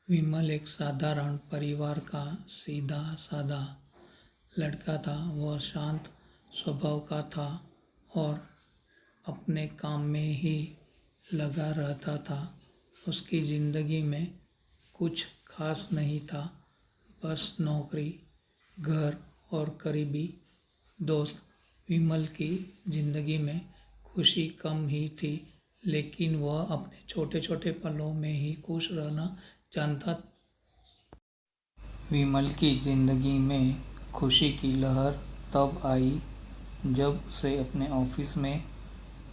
विमल एक साधारण परिवार का सीधा साधा लड़का था। वह शांत स्वभाव का था और अपने काम में ही लगा रहता था। उसकी ज़िंदगी में कुछ खास नहीं था, बस नौकरी, घर और करीबी दोस्त। विमल की ज़िंदगी में खुशी कम ही थी, लेकिन वह अपने छोटे छोटे पलों में ही खुश रहना जानता। विमल की ज़िंदगी में खुशी की लहर तब आई जब उसे अपने ऑफिस में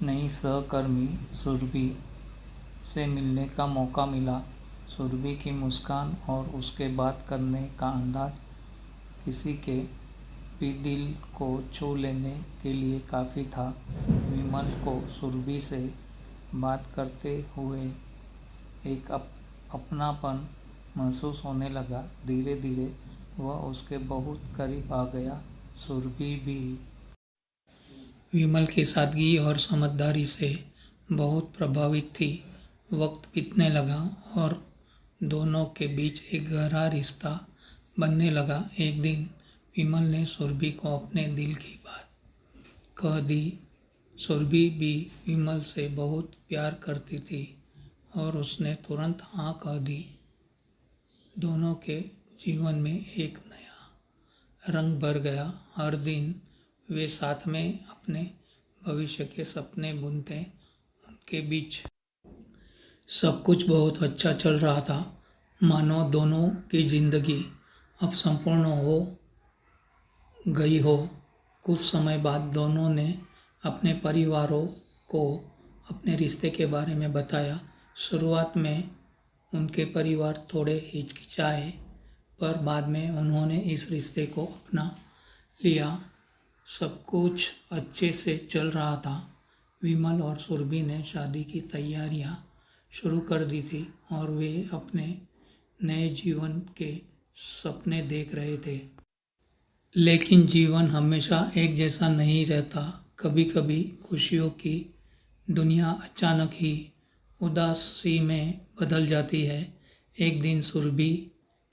नई सहकर्मी सुरभि से मिलने का मौका मिला। सुरभि की मुस्कान और उसके बात करने का अंदाज किसी के भी दिल को छू लेने के लिए काफ़ी था। विमल को सुरभि से बात करते हुए एक अपनापन महसूस होने लगा। धीरे धीरे वह उसके बहुत करीब आ गया। सुरभि भी विमल की सादगी और समझदारी से बहुत प्रभावित थी। वक्त बीतने लगा और दोनों के बीच एक गहरा रिश्ता बनने लगा। एक दिन विमल ने सुरभि को अपने दिल की बात कह दी। सुरभि भी विमल से बहुत प्यार करती थी और उसने तुरंत हाँ कह दी। दोनों के जीवन में एक नया रंग भर गया। हर दिन वे साथ में अपने भविष्य के सपने बुनते। उनके बीच सब कुछ बहुत अच्छा चल रहा था, मानो दोनों की जिंदगी अब संपूर्ण हो गई हो। कुछ समय बाद दोनों ने अपने परिवारों को अपने रिश्ते के बारे में बताया। शुरुआत में उनके परिवार थोड़े हिचकिचाए, पर बाद में उन्होंने इस रिश्ते को अपना लिया। सब कुछ अच्छे से चल रहा था। विमल और सुरभि ने शादी की तैयारियां शुरू कर दी थी और वे अपने नए जीवन के सपने देख रहे थे। लेकिन जीवन हमेशा एक जैसा नहीं रहता। कभी कभी खुशियों की दुनिया अचानक ही उदासी में बदल जाती है। एक दिन सुरभि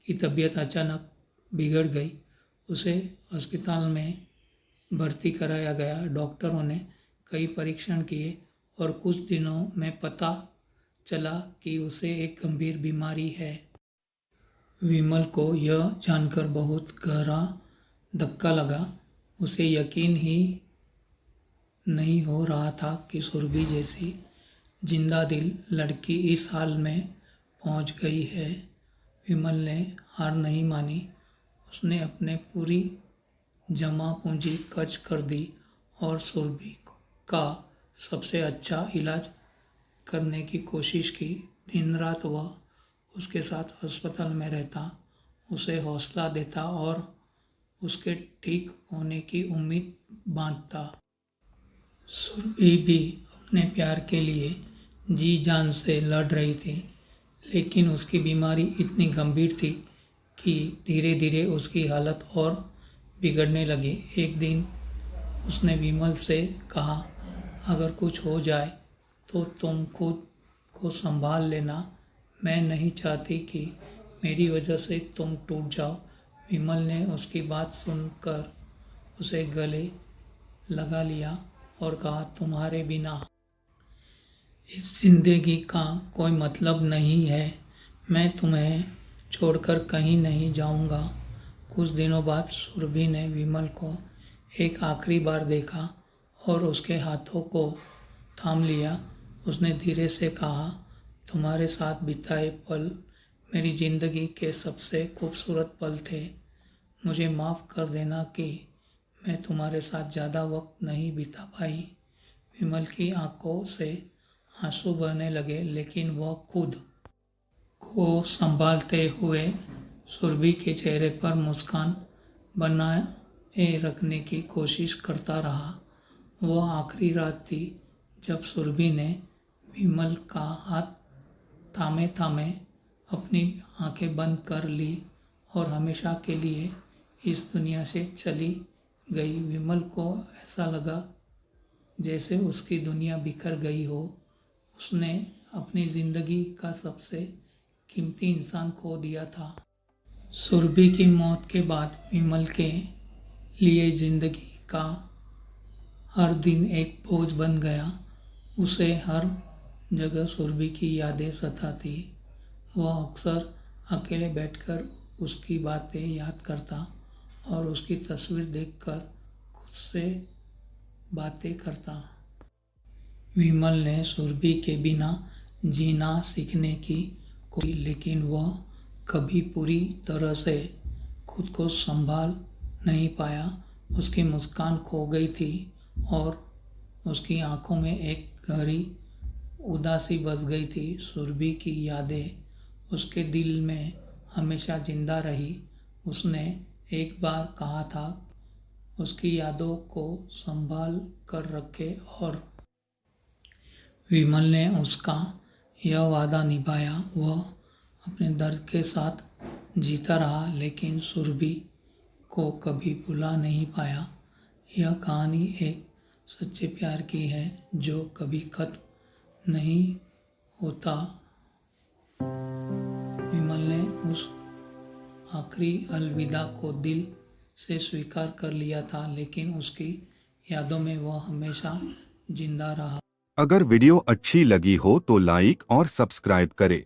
की तबीयत अचानक बिगड़ गई। उसे अस्पताल में भर्ती कराया गया। डॉक्टरों ने कई परीक्षण किए और कुछ दिनों में पता चला कि उसे एक गंभीर बीमारी है। विमल को यह जानकर बहुत गहरा धक्का लगा। उसे यकीन ही नहीं हो रहा था कि सुरभि जैसी जिंदा दिल लड़की इस हाल में पहुंच गई है। विमल ने हार नहीं मानी। उसने अपने पूरी जमा पूंजी खर्च कर दी और सुरभि का सबसे अच्छा इलाज करने की कोशिश की। दिन रात वह उसके साथ अस्पताल में रहता, उसे हौसला देता और उसके ठीक होने की उम्मीद बांधता। सुरभि भी अपने प्यार के लिए जी जान से लड़ रही थी, लेकिन उसकी बीमारी इतनी गंभीर थी कि धीरे धीरे उसकी हालत और बिगड़ने लगी। एक दिन उसने विमल से कहा, अगर कुछ हो जाए तो तुम खुद को संभाल लेना। मैं नहीं चाहती कि मेरी वजह से तुम टूट जाओ। विमल ने उसकी बात सुनकर उसे गले लगा लिया और कहा, तुम्हारे बिना इस जिंदगी का कोई मतलब नहीं है। मैं तुम्हें छोड़कर कहीं नहीं जाऊंगा। कुछ दिनों बाद सुरभि ने विमल को एक आखिरी बार देखा और उसके हाथों को थाम लिया। उसने धीरे से कहा, तुम्हारे साथ बिताए पल मेरी जिंदगी के सबसे खूबसूरत पल थे। मुझे माफ़ कर देना कि मैं तुम्हारे साथ ज़्यादा वक्त नहीं बिता पाई। विमल की आंखों से आंसू बहने लगे, लेकिन वह खुद को संभालते हुए सुरभि के चेहरे पर मुस्कान बनाए रखने की कोशिश करता रहा। वह आखिरी रात थी जब सुरभि ने विमल का हाथ थामे थामे अपनी आंखें बंद कर ली और हमेशा के लिए इस दुनिया से चली गई। विमल को ऐसा लगा जैसे उसकी दुनिया बिखर गई हो। उसने अपनी ज़िंदगी का सबसे कीमती इंसान खो दिया था। सुरभि की मौत के बाद विमल के लिए जिंदगी का हर दिन एक बोझ बन गया। उसे हर जगह सुरभि की यादें सताती। वह अक्सर अकेले बैठकर उसकी बातें याद करता और उसकी तस्वीर देखकर खुद से बातें करता। विमल ने सुरभि के बिना जीना सीखने की कोशिश की, लेकिन वह कभी पूरी तरह से खुद को संभाल नहीं पाया। उसकी मुस्कान खो गई थी और उसकी आंखों में एक गहरी उदासी बस गई थी। सुरभि की यादें उसके दिल में हमेशा जिंदा रही। उसने एक बार कहा था, उसकी यादों को संभाल कर रखे, और विमल ने उसका यह वादा निभाया। वह अपने दर्द के साथ जीता रहा, लेकिन सुरभि को कभी भुला नहीं पाया। यह कहानी एक सच्चे प्यार की है जो कभी खत्म नहीं होता। विमल ने उस आखिरी अलविदा को दिल से स्वीकार कर लिया था, लेकिन उसकी यादों में वह हमेशा जिंदा रहा। अगर वीडियो अच्छी लगी हो तो लाइक और सब्सक्राइब करें।